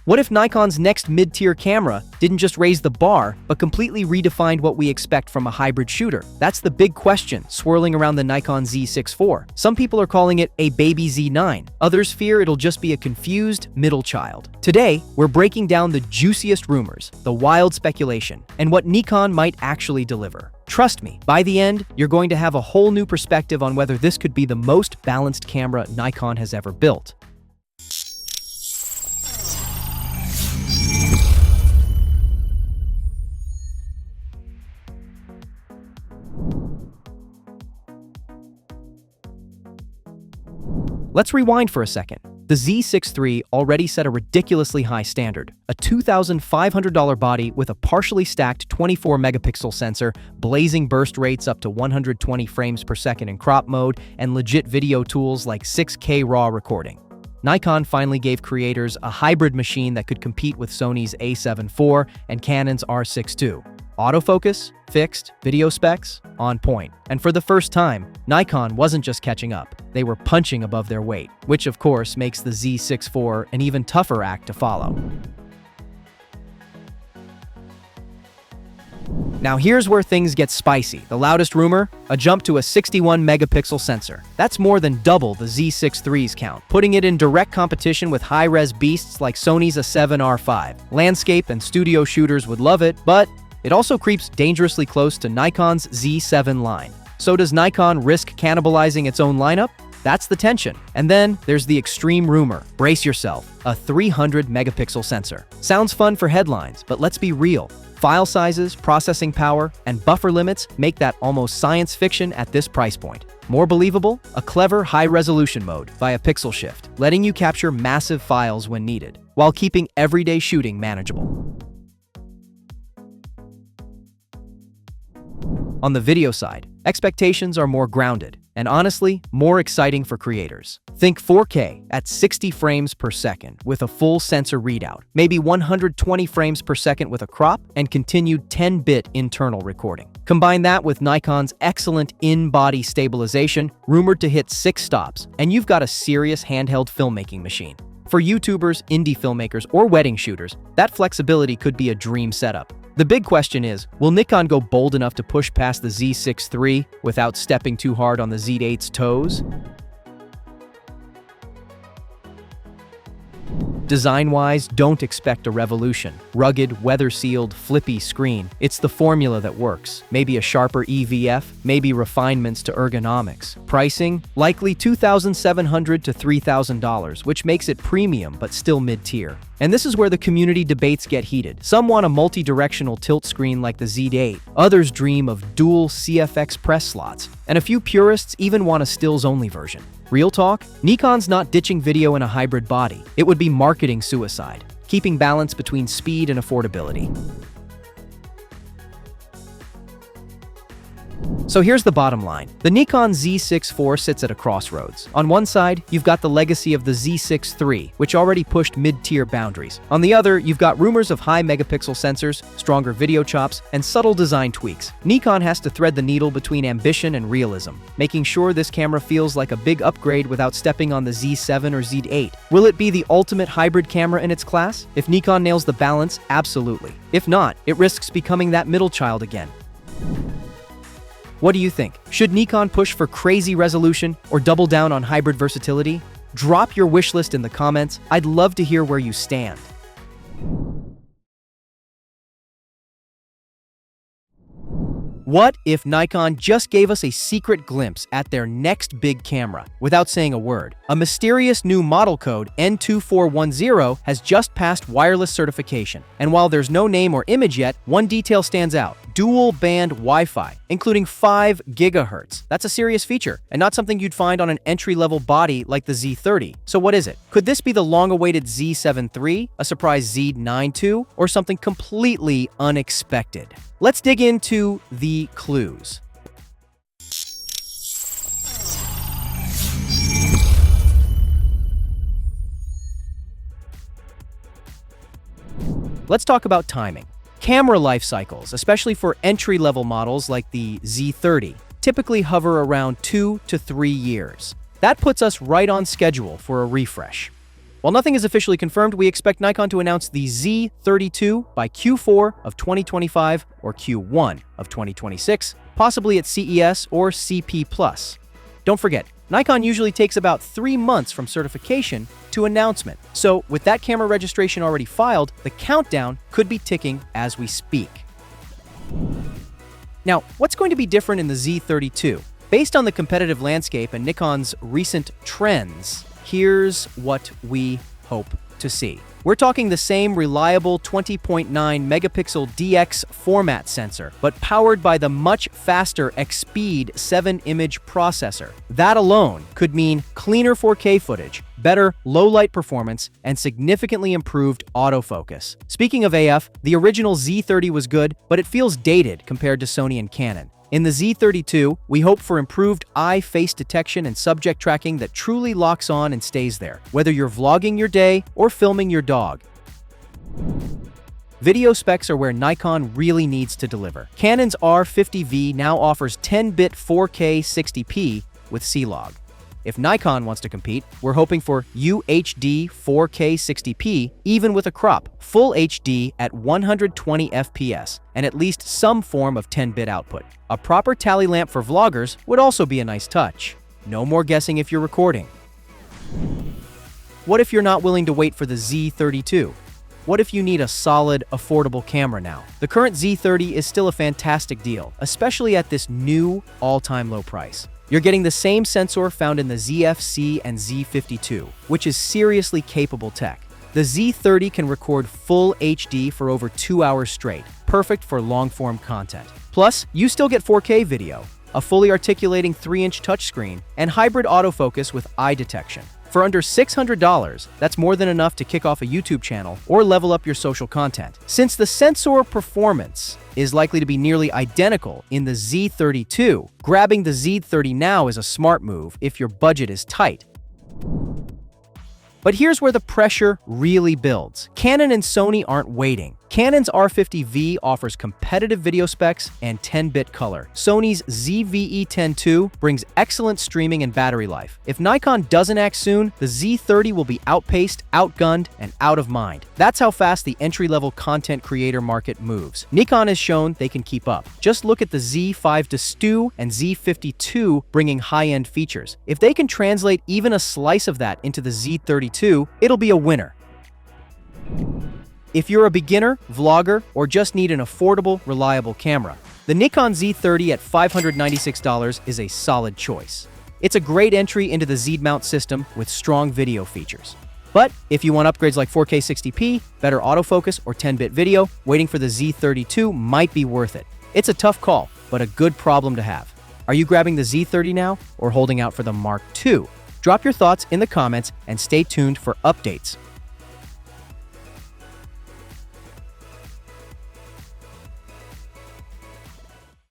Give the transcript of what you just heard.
What if Nikon's next mid-tier camera didn't just raise the bar, but completely redefined what we expect from a hybrid shooter? That's the big question swirling around the Nikon Z6 IV. Some people are calling it a baby Z9. Others fear it'll just be a confused middle child. Today, we're breaking down the juiciest rumors, the wild speculation, and what Nikon might actually deliver. Trust me, by the end, you're going to have a whole new perspective on whether this could be the most balanced camera Nikon has ever built. Let's rewind for a second. The Z6 III already set a ridiculously high standard, a $2,500 body with a partially stacked 24-megapixel sensor, blazing burst rates up to 120 frames per second in crop mode, and legit video tools like 6K RAW recording. Nikon finally gave creators a hybrid machine that could compete with Sony's A7 IV and Canon's R6 II. Autofocus, fixed, video specs, on point. And for the first time, Nikon wasn't just catching up, they were punching above their weight, which of course makes the Z6 IV an even tougher act to follow. Now here's where things get spicy. The loudest rumor? A jump to a 61-megapixel sensor. That's more than double the Z6 III's count, putting it in direct competition with high-res beasts like Sony's A7R5. Landscape and studio shooters would love it, but it also creeps dangerously close to Nikon's Z7 line. So does Nikon risk cannibalizing its own lineup? That's the tension. And then there's the extreme rumor. Brace yourself, a 300-megapixel sensor. Sounds fun for headlines, but let's be real. File sizes, processing power, and buffer limits make that almost science fiction at this price point. More believable? A clever high-resolution mode via pixel shift, letting you capture massive files when needed, while keeping everyday shooting manageable. On the video side, expectations are more grounded and honestly, more exciting for creators. Think 4K at 60 frames per second with a full sensor readout, maybe 120 frames per second with a crop, and continued 10-bit internal recording. Combine that with Nikon's excellent in-body stabilization, rumored to hit 6 stops, and you've got a serious handheld filmmaking machine. For YouTubers, indie filmmakers, or wedding shooters, that flexibility could be a dream setup. The big question is, will Nikon go bold enough to push past the Z6 III without stepping too hard on the Z8's toes? Design-wise, don't expect a revolution. Rugged, weather-sealed, flippy screen. It's the formula that works. Maybe a sharper EVF, maybe refinements to ergonomics. Pricing? Likely $2,700 to $3,000, which makes it premium but still mid-tier. And this is where the community debates get heated. Some want a multi-directional tilt screen like the Z8. Others dream of dual CFX press slots. And a few purists even want a stills-only version. Real talk? Nikon's not ditching video in a hybrid body. It would be marketing suicide, keeping balance between speed and affordability. So here's the bottom line. The Nikon Z6 IV sits at a crossroads. On one side, you've got the legacy of the Z6 III, which already pushed mid-tier boundaries. On the other, you've got rumors of high megapixel sensors, stronger video chops, and subtle design tweaks. Nikon has to thread the needle between ambition and realism, making sure this camera feels like a big upgrade without stepping on the Z7 or Z8. Will it be the ultimate hybrid camera in its class? If Nikon nails the balance, absolutely. If not, it risks becoming that middle child again. What do you think? Should Nikon push for crazy resolution or double down on hybrid versatility? Drop your wish list in the comments. I'd love to hear where you stand. What if Nikon just gave us a secret glimpse at their next big camera without saying a word? A mysterious new model code, N2410, has just passed wireless certification. And while there's no name or image yet, one detail stands out: dual-band Wi-Fi, including 5 gigahertz. That's a serious feature, and not something you'd find on an entry-level body like the Z30. So what is it? Could this be the long-awaited Z7 III, a surprise Z9 II, or something completely unexpected? Let's dig into the clues. Let's talk about timing. Camera life cycles, especially for entry-level models like the Z30, typically hover around 2 to 3 years. That puts us right on schedule for a refresh. While nothing is officially confirmed, we expect Nikon to announce the Z32 by Q4 of 2025 or Q1 of 2026, possibly at CES or CP+. Don't forget, Nikon usually takes about 3 months from certification to announcement. So with that camera registration already filed, the countdown could be ticking as we speak. Now, what's going to be different in the Z32? Based on the competitive landscape and Nikon's recent trends, here's what we hope to see. We're talking the same reliable 20.9 megapixel DX format sensor, but powered by the much faster X-Speed 7-image processor. That alone could mean cleaner 4K footage, better low-light performance, and significantly improved autofocus. Speaking of AF, the original Z30 was good, but it feels dated compared to Sony and Canon. In the Z32, we hope for improved eye face detection and subject tracking that truly locks on and stays there, whether you're vlogging your day or filming your dog. Video specs are where Nikon really needs to deliver. Canon's R50V now offers 10-bit 4K 60p with C-Log. If Nikon wants to compete, we're hoping for UHD 4K 60p, even with a crop, full HD at 120 FPS, and at least some form of 10-bit output. A proper tally lamp for vloggers would also be a nice touch. No more guessing if you're recording. What if you're not willing to wait for the Z32? What if you need a solid, affordable camera now? The current Z30 is still a fantastic deal, especially at this new, all-time low price. You're getting the same sensor found in the ZFC and Z52, which is seriously capable tech. The Z30 can record full HD for over 2 hours straight, perfect for long-form content. Plus, you still get 4K video, a fully articulating 3-inch touchscreen, and hybrid autofocus with eye detection. For under $600, that's more than enough to kick off a YouTube channel or level up your social content. Since the sensor performance is likely to be nearly identical in the Z32, grabbing the Z30 now is a smart move if your budget is tight. But here's where the pressure really builds. Canon and Sony aren't waiting. Canon's R50V offers competitive video specs and 10-bit color. Sony's ZVE10 II brings excellent streaming and battery life. If Nikon doesn't act soon, the Z30 will be outpaced, outgunned, and out of mind. That's how fast the entry-level content creator market moves. Nikon has shown they can keep up. Just look at the Z5 and Z52 bringing high-end features. If they can translate even a slice of that into the Z32, it'll be a winner. If you're a beginner, vlogger, or just need an affordable, reliable camera, the Nikon Z30 at $596 is a solid choice. It's a great entry into the Z-mount system with strong video features. But if you want upgrades like 4K 60p, better autofocus, or 10-bit video, waiting for the Z32 might be worth it. It's a tough call, but a good problem to have. Are you grabbing the Z30 now, or holding out for the Mark II? Drop your thoughts in the comments and stay tuned for updates